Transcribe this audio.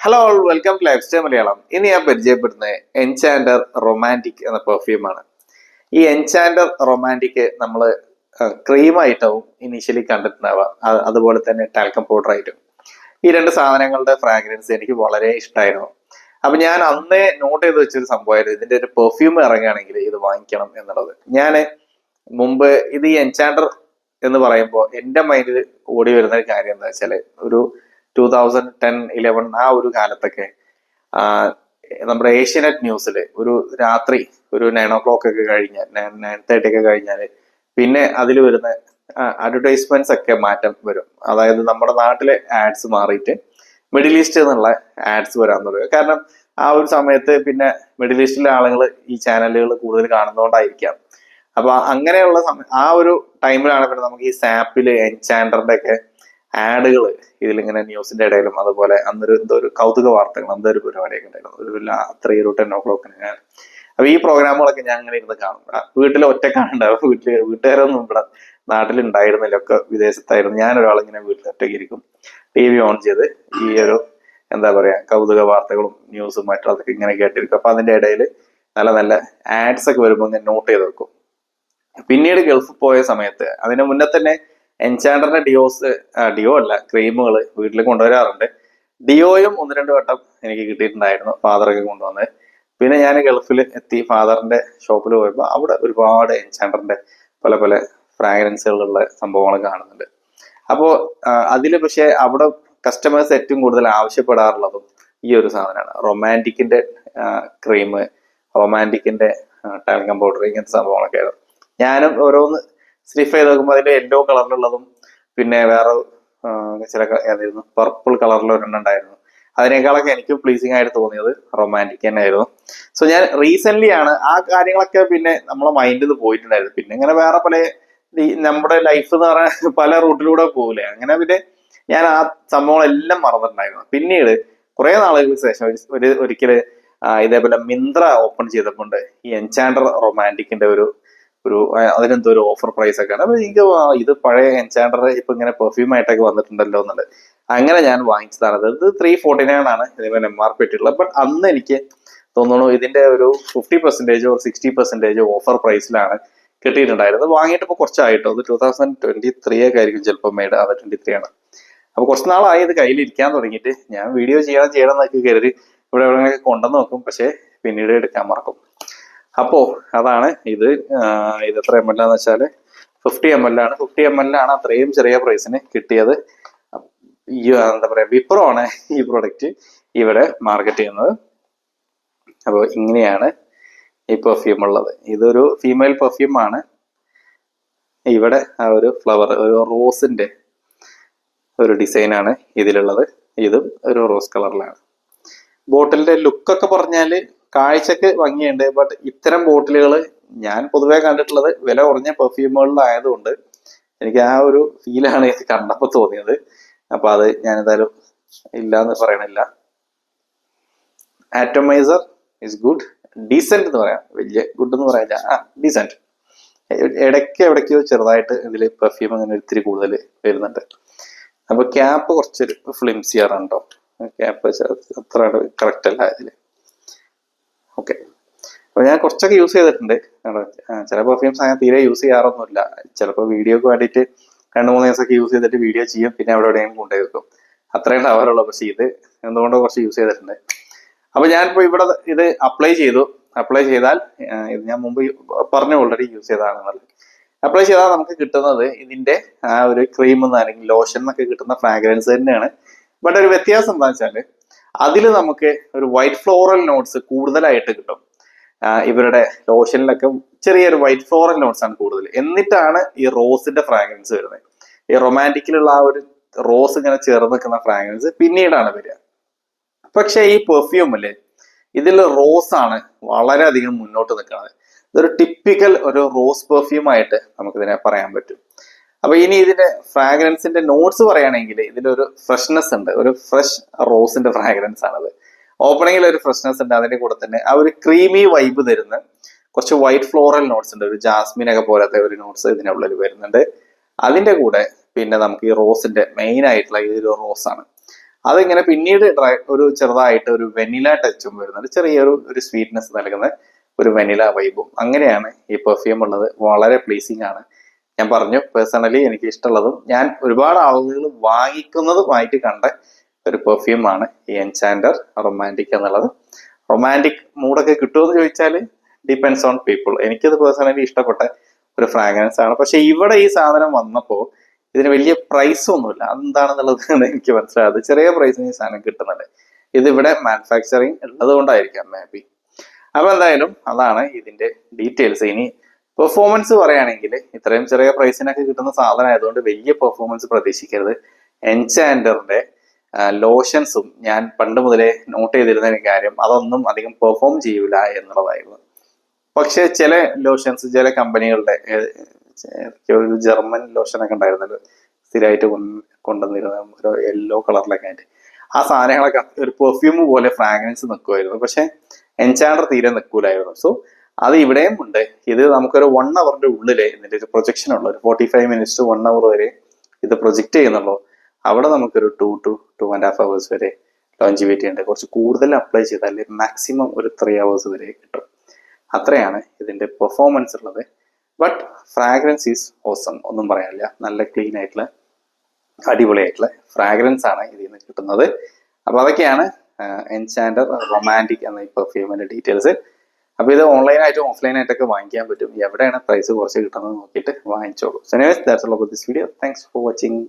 Hello all welcome to lifestyle Malayalam. ഇനി ഞാൻ പരിചയപ്പെടുന്നത് എൻചാൻഡർ റൊമാൻറ്റിക് എന്ന പെർഫ്യൂമാണ്. ഈ എൻചാൻഡർ റൊമാൻറ്റിക് നമ്മൾ ക്രീമായിട്ടാവും ഇനീഷ്യലി കണ്ടിട്ടുണ്ടാവുക, അതുപോലെ തന്നെ ടാൽക്കം പൗഡർ ആയിട്ടും. ഈ രണ്ട് സാധനങ്ങളുടെ ഫ്രാഗ്രൻസ് എനിക്ക് വളരെ ഇഷ്ടമായിരുന്നു. അപ്പൊ ഞാൻ അന്നേ നോട്ട് ചെയ്ത് വെച്ചൊരു സംഭവമായിരുന്നു, ഇതിന്റെ ഒരു പെർഫ്യൂം ഇറങ്ങുകയാണെങ്കിൽ ഇത് വാങ്ങിക്കണം എന്നുള്ളത്. ഞാൻ മുമ്പ് ഇത് ഈ എൻചാൻഡർ എന്ന് പറയുമ്പോൾ എൻ്റെ മൈൻഡിൽ ഓടി വരുന്ന ഒരു കാര്യം എന്താ വെച്ചാല്, ഒരു 2010-11 ആ ഒരു കാലത്തൊക്കെ നമ്മുടെ ഏഷ്യാനെറ്റ് ന്യൂസിൽ ഒരു രാത്രി ഒരു 9 o'clock ഒക്കെ കഴിഞ്ഞാൽ 9:30 ഒക്കെ കഴിഞ്ഞാല് പിന്നെ അതിൽ വരുന്ന അഡ്വർടൈസ്മെന്റ്സ് ഒക്കെ മാറ്റം വരും. അതായത് നമ്മുടെ നാട്ടിലെ ആഡ്സ് മാറിയിട്ട് മിഡിൽ ഈസ്റ്റ് എന്നുള്ള ആഡ്സ് വരാൻ തുടങ്ങും. കാരണം ആ ഒരു സമയത്ത് പിന്നെ മിഡിൽ ഈസ്റ്റിലെ ആളുകൾ ഈ ചാനലുകൾ കൂടുതൽ കാണുന്നതുകൊണ്ടായിരിക്കാം. അപ്പൊ അങ്ങനെയുള്ള ആ ഒരു ടൈമിലാണ് പിന്നെ നമുക്ക് ഈ സാപ്പില് എൻചാൻഡറിന്റെ ഒക്കെ ആഡുകൾ ഇതിലിങ്ങനെ ന്യൂസിന്റെ ഇടയിലും, അതുപോലെ അന്നൊരു എന്തോ ഒരു കൗതുക വാർത്തകൾ എന്തോ ഒരു പരിപാടിയൊക്കെ ഉണ്ടായിരുന്നു, ഒരു രാത്രി ഒരു 10 o'clock. ഞാൻ അപ്പൊ ഈ പ്രോഗ്രാമുകളൊക്കെ ഞാൻ അങ്ങനെ ഇരുന്ന് കാണും. വീട്ടിൽ ഒറ്റക്കാണ് ഉണ്ടാവും, വീട്ടുകാരൊന്നും ഇവിടെ നാട്ടിലുണ്ടായിരുന്നില്ല, ഒക്കെ വിദേശത്തായിരുന്നു. ഞാനൊരാൾ ഇങ്ങനെ വീട്ടിൽ ഒറ്റയ്ക്ക് ഇരിക്കും, TV ഓൺ ചെയ്ത് ഈ ഒരു എന്താ പറയാ കൗതുക വാർത്തകളും ന്യൂസും മറ്റും അതൊക്കെ ഇങ്ങനെ കേട്ടിരിക്കും. അപ്പൊ അതിന്റെ ഇടയിൽ നല്ല നല്ല ആഡ്സ് ഒക്കെ വരുമ്പോൾ ഞാൻ നോട്ട് ചെയ്ത് വെക്കും. പിന്നീട് ഗൾഫിൽ പോയ സമയത്ത് അതിന് മുന്നേ തന്നെ എൻചാൻഡറിന്റെ ഡിയോ അല്ല ക്രീമുകൾ വീട്ടിൽ കൊണ്ടുവരാറുണ്ട്. ഡിയോയും 1-2 വട്ടം എനിക്ക് കിട്ടിയിട്ടുണ്ടായിരുന്നു, ഫാദറൊക്കെ കൊണ്ടുവന്നത്. പിന്നെ ഞാൻ ഗൾഫിൽ എത്തി ഫാദറിന്റെ ഷോപ്പിൽ പോയപ്പോൾ അവിടെ ഒരുപാട് എൻചാൻഡറിന്റെ പല പല ഫ്രാഗ്രൻസുകളുള്ള സംഭവങ്ങൾ കാണുന്നുണ്ട്. അപ്പോൾ അതിൽ പക്ഷെ അവിടെ കസ്റ്റമേഴ്സ് ഏറ്റവും കൂടുതൽ ആവശ്യപ്പെടാറുള്ളതും ഈ ഒരു സാധനമാണ്, റൊമാൻറ്റിക്കിന്റെ ക്രീം, റൊമാൻറ്റിക്കിന്റെ ടാൽക്കം പൗഡർ, ഇങ്ങനത്തെ സംഭവങ്ങളൊക്കെ ആയിരുന്നു. ഞാനും ഓരോന്ന് സ്നിഫ് ചെയ്ത് നോക്കുമ്പോൾ അതിന്റെ യെല്ലോ കളറിലുള്ളതും പിന്നെ വേറെ ചില ഏതായിരുന്നു പർപ്പിൾ കളറിൽ ഒരെണ്ണം ഉണ്ടായിരുന്നു. അതിനേക്കാളൊക്കെ എനിക്ക് പ്ലീസിങ് ആയിട്ട് തോന്നിയത് റൊമാൻറ്റിക് തന്നെ ആയിരുന്നു. സോ ഞാൻ റീസെന്റ് ആണ് ആ കാര്യങ്ങളൊക്കെ പിന്നെ നമ്മളെ മൈൻഡിൽ നിന്ന് പോയിട്ടുണ്ടായിരുന്നു. പിന്നെ ഇങ്ങനെ വേറെ പല നമ്മുടെ ലൈഫ് എന്ന് പറഞ്ഞാൽ പല റൂട്ടിലൂടെ പോകില്ലേ, അങ്ങനെ പിന്നെ ഞാൻ ആ സംഭവങ്ങളെല്ലാം മറന്നിട്ടുണ്ടായിരുന്നു. പിന്നീട് കുറെ നാളുകൾക്ക് ശേഷം ഒരിക്കല് ഇതേപോലെ മിന്ത്ര ഓപ്പൺ ചെയ്തപ്പോണ്ട് ഈ എൻചാൻഡർ റൊമാൻറ്റിക്കിന്റെ ഒരു അതിനെന്തോ ഒരു ഓഫർ പ്രൈസ് ഒക്കെ ആണ്. അപ്പൊ എനിക്ക് ഇത് പഴയ എൻചാൻഡർ ഇപ്പൊ ഇങ്ങനെ പെർഫ്യൂം ആയിട്ടൊക്കെ വന്നിട്ടുണ്ടല്ലോ എന്നുള്ളത്, അങ്ങനെ ഞാൻ വാങ്ങിച്ചതാണ്. ഇത് 349 ആണ് ഇതിന് MRP ഇട്ടുള്ളത്. ബട്ട് അന്ന് എനിക്ക് തോന്നുന്നു ഇതിന്റെ ഒരു 50% or 60% ഓഫർ പ്രൈസിലാണ് കിട്ടിയിട്ടുണ്ടായിരുന്നത്. വാങ്ങിയിട്ട് ഇപ്പൊ കുറച്ചായിട്ടോ, അത് 2023 ഒക്കെ ആയിരിക്കും ചിലപ്പോൾ മെയ്ഡ്, അത് 23 ആണ്. അപ്പൊ കുറച്ച് നാളായി ഇത് കയ്യിലിരിക്കാൻ തുടങ്ങിയിട്ട്. ഞാൻ വീഡിയോ ചെയ്യണം എന്നൊക്കെ കരുതി ഇവിടെ എവിടെയൊക്കെ കൊണ്ടുവന്ന് നോക്കും, പക്ഷെ പിന്നീട് എടുക്കാൻ മറക്കും. അപ്പോ അതാണ് ഇത് എത്ര ml ആണെന്ന് വെച്ചാല് 50 ml ആണ്. 50 ml ആണ് അത്രയും ചെറിയ പ്രൈസിന് കിട്ടിയത്. ഈ എന്താ പറയാ വിപ്രോ ആണ് ഈ പ്രൊഡക്റ്റ് ഇവിടെ മാർക്കറ്റ് ചെയ്യുന്നത്. അപ്പോൾ ഇങ്ങനെയാണ് ഈ പെർഫ്യൂം ഉള്ളത്. ഇതൊരു ഫീമെയിൽ പെർഫ്യൂം ആണ്. ഇവിടെ ആ ഒരു ഫ്ലവർ, ഒരു റോസിന്റെ ഒരു ഡിസൈനാണ് ഇതിലുള്ളത്. ഇതും ഒരു റോസ് കളറിലാണ്. ബോട്ടിലിന്റെ ലുക്കൊക്കെ പറഞ്ഞാല് കാഴ്ചക്ക് ഭംഗിയുണ്ട്. ബട്ട് ഇത്തരം ബോട്ടിലുകൾ ഞാൻ പൊതുവെ കണ്ടിട്ടുള്ളത് വില കുറഞ്ഞ പെർഫ്യൂമുകളിലായതുകൊണ്ട് എനിക്ക് ആ ഒരു ഫീലാണ് ഇത് കണ്ടപ്പോൾ തോന്നിയത്. അപ്പൊ അത് ഞാൻ എന്തായാലും ഇല്ലാന്ന് പറയണില്ല. ആറ്റോമൈസർ ഇസ് ഗുഡ്, ഡീസെന്റ് എന്ന് പറയാം, വലിയ ഗുഡ് എന്ന് പറയാനില്ല, ഡീസെന്റ്. എവിടേക്കോ ചെറുതായിട്ട് ഇതിൽ പെർഫ്യൂം അങ്ങനെ ഇത്തിരി കൂടുതൽ വരുന്നുണ്ട്. അപ്പൊ ക്യാപ്പ് കുറച്ചൊരു ഫ്ലിംസിയറാണ് കേട്ടോ. ക്യാപ്പ് അത്ര കറക്റ്റ് അല്ല ഇതില്. ഓക്കെ, അപ്പൊ ഞാൻ കുറച്ചൊക്കെ യൂസ് ചെയ്തിട്ടുണ്ട്. ചില പെർഫ്യൂംസ് അങ്ങനെ തീരെ യൂസ് ചെയ്യാറൊന്നുമില്ല. ചിലപ്പോൾ വീഡിയോക്ക് വേണ്ടിയിട്ട് 2-3 ദിവസമൊക്കെ യൂസ് ചെയ്തിട്ട് വീഡിയോ ചെയ്യും, പിന്നെ അവിടെ എവിടെയും കൊണ്ടുപോയി വെക്കും, അത്രയും ഉണ്ടാവാറുള്ളൂ. പക്ഷെ ഇത് എന്തുകൊണ്ടോ കുറച്ച് യൂസ് ചെയ്തിട്ടുണ്ട്. അപ്പൊ ഞാനിപ്പോ ഇവിടെ ഇത് അപ്ലൈ ചെയ്താൽ ഇത് ഞാൻ മുമ്പ് പറഞ്ഞു ഓൾറെഡി യൂസ് ചെയ്തതാണെന്നുള്ളത്. അപ്ലൈ ചെയ്താൽ നമുക്ക് കിട്ടുന്നത് ഇതിന്റെ ആ ഒരു ക്രീം അല്ലെങ്കിൽ ലോഷൻ എന്നൊക്കെ കിട്ടുന്ന ഫ്രാഗ്രൻസ് തന്നെയാണ്. ബട്ട് ഒരു വ്യത്യാസം എന്താണെന്ന് വെച്ചാല് അതിൽ നമുക്ക് ഒരു വൈറ്റ് ഫ്ലോറൽ നോട്ട്സ് കൂടുതലായിട്ട് കിട്ടും. ഇവരുടെ ലോഷനിലൊക്കെ ചെറിയൊരു വൈറ്റ് ഫ്ലോറൽ നോട്ട്സ് ആണ് കൂടുതൽ. എന്നിട്ടാണ് ഈ റോസിന്റെ ഫ്രാഗ്രൻസ് വരുന്നത്. ഈ റൊമാൻറ്റിക്കിലുള്ള ആ ഒരു റോസ് ഇങ്ങനെ ചേർന്ന് നിൽക്കുന്ന ഫ്രാഗ്രൻസ് പിന്നീടാണ് വരിക. പക്ഷെ ഈ പെർഫ്യൂമില് ഇതിൽ റോസ് ആണ് വളരെയധികം മുന്നോട്ട് നിൽക്കുന്നത്. ഇതൊരു ടിപ്പിക്കൽ ഒരു റോസ് പെർഫ്യൂം ആയിട്ട് നമുക്കിതിനെ പറയാൻ പറ്റും. അപ്പൊ ഇനി ഇതിന്റെ ഫ്രാഗ്രൻസിന്റെ നോട്ട്സ് പറയുകയാണെങ്കിൽ ഇതിലൊരു ഫ്രഷ്നെസ് ഉണ്ട്, ഒരു ഫ്രഷ് റോസിന്റെ ഫ്രാഗ്രൻസ് ആണത്. ഓപ്പണിങ്ങിൽ ഒരു ഫ്രഷ്നെസ് ഉണ്ട്, അതിന്റെ കൂടെ തന്നെ ആ ഒരു ക്രീമി വൈബ് തരുന്ന കുറച്ച് വൈറ്റ് ഫ്ലോറൽ നോട്ട്സ് ഉണ്ട്, ഒരു ജാസ്മിൻ ഒക്കെ പോലത്തെ ഒരു നോട്ട്സ് ഇതിനുള്ളിൽ വരുന്നുണ്ട്. അതിന്റെ കൂടെ പിന്നെ നമുക്ക് ഈ റോസിന്റെ മെയിൻ ആയിട്ടുള്ള ഇതൊരു റോസ് ആണ്. അതിങ്ങനെ പിന്നീട് ഒരു ചെറുതായിട്ട് ഒരു വെനില ടച്ചും വരുന്നുണ്ട്, ചെറിയൊരു സ്വീറ്റ്നെസ് നൽകുന്ന ഒരു വെനില വൈബും. അങ്ങനെയാണ് ഈ പെർഫ്യൂം ഉള്ളത്. വളരെ പ്ലീസിങ് ആണ്. ഞാൻ പറഞ്ഞു പേഴ്സണലി എനിക്ക് ഇഷ്ടമുള്ളതും ഞാൻ ഒരുപാട് ആളുകൾ വാങ്ങിക്കുന്നതുമായിട്ട് കണ്ട ഒരു പെർഫ്യൂമാണ് ഈ എൻചാൻഡർ റൊമാൻറ്റിക് എന്നുള്ളത്. റൊമാൻറ്റിക് മൂഡൊക്കെ കിട്ടുമെന്ന് ചോദിച്ചാൽ ഡിപ്പെൻസ് ഓൺ പീപ്പിൾ. എനിക്കത് പേഴ്സണലി ഇഷ്ടപ്പെട്ട ഒരു ഫ്രാഗ്രൻസ് ആണ്. പക്ഷെ ഇവിടെ ഈ സാധനം വന്നപ്പോൾ ഇതിന് വലിയ പ്രൈസ് ഒന്നുമില്ല. അതെന്താണെന്നുള്ളത് എനിക്ക് മനസ്സിലായത്. ചെറിയ പ്രൈസിന് ഈ സാധനം കിട്ടുന്നുണ്ട്. ഇതിവിടെ മാനുഫാക്ചറിങ് ഉള്ളത് കൊണ്ടായിരിക്കാം മേ ബി. അപ്പൊ എന്തായാലും അതാണ് ഇതിന്റെ ഡീറ്റെയിൽസ്. ഇനി പെർഫോമൻസ് പറയുകയാണെങ്കിൽ ഇത്രയും ചെറിയ പ്രൈസിനൊക്കെ കിട്ടുന്ന സാധനം ആയതുകൊണ്ട് വലിയ പെർഫോമൻസ് പ്രതീക്ഷിക്കരുത്. എൻചാൻഡറിന്റെ ലോഷൻസും ഞാൻ പണ്ട് മുതലേ നോട്ട് ചെയ്തിരുന്ന ഒരു കാര്യം, അതൊന്നും അധികം പെർഫോം ചെയ്യൂല എന്നുള്ളതായിരുന്നു. പക്ഷെ ചില ലോഷൻസ് ചില കമ്പനികളുടെ ഒരു ജർമ്മൻ ലോഷനൊക്കെ ഉണ്ടായിരുന്നല്ലോ സ്ഥിരമായിട്ട് കൊണ്ടുവന്നിരുന്ന ഒരു യെല്ലോ കളറിലൊക്കെ ആയിട്ട്, ആ സാധനങ്ങളൊക്കെ ഒരു പെർഫ്യൂം പോലെ ഫ്രാഗ്രൻസ് നിൽക്കുമായിരുന്നു. പക്ഷെ എൻചാൻഡർ തീരെ നിൽക്കൂലായിരുന്നു. സോ അത് ഇവിടെയും ഉണ്ട്. ഇത് നമുക്കൊരു 1 അവറിന്റെ ഉള്ളില് ഇതിന്റെ ഒരു പ്രൊജക്ഷൻ ഉള്ളു. ഒരു 45 മിനിറ്റ്സ് ടു 1 അവർ വരെ ഇത് പ്രൊജക്ട് ചെയ്യുന്നുള്ളൂ. അവിടെ നമുക്കൊരു 2 to 2.5 hours വരെ ലോഞ്ചിവിറ്റി ഉണ്ട്. കുറച്ച് കൂടുതൽ അപ്ലൈ ചെയ്താൽ മാക്സിമം ഒരു 3 hours വരെ കിട്ടും. അത്രയാണ് ഇതിന്റെ പെർഫോമൻസ് ഉള്ളത്. ബട്ട് ഫ്രാഗ്രൻസ് ഈസ് ഓസം, ഒന്നും പറയാനില്ല. നല്ല ക്ലീൻ ആയിട്ടുള്ള അടിപൊളിയായിട്ടുള്ള ഫ്രാഗ്രൻസ് ആണ് ഇതിൽ നിന്ന് കിട്ടുന്നത്. അപ്പൊ അതൊക്കെയാണ് എൻചാൻഡർ റൊമാൻറ്റിക് എന്ന ഈ പെർഫ്യൂമിന്റെ ഡീറ്റെയിൽസ്. അപ്പൊ ഇത് ഓൺലൈനായിട്ടും ഓഫ്ലൈനായിട്ടൊക്കെ വാങ്ങിക്കാൻ പറ്റും. എവിടെയാണ് പ്രൈസ് കുറച്ച് കിട്ടുന്നത് നോക്കിയിട്ട് വാങ്ങിച്ചോളൂ. So anyways that's all about this video. Thanks for watching.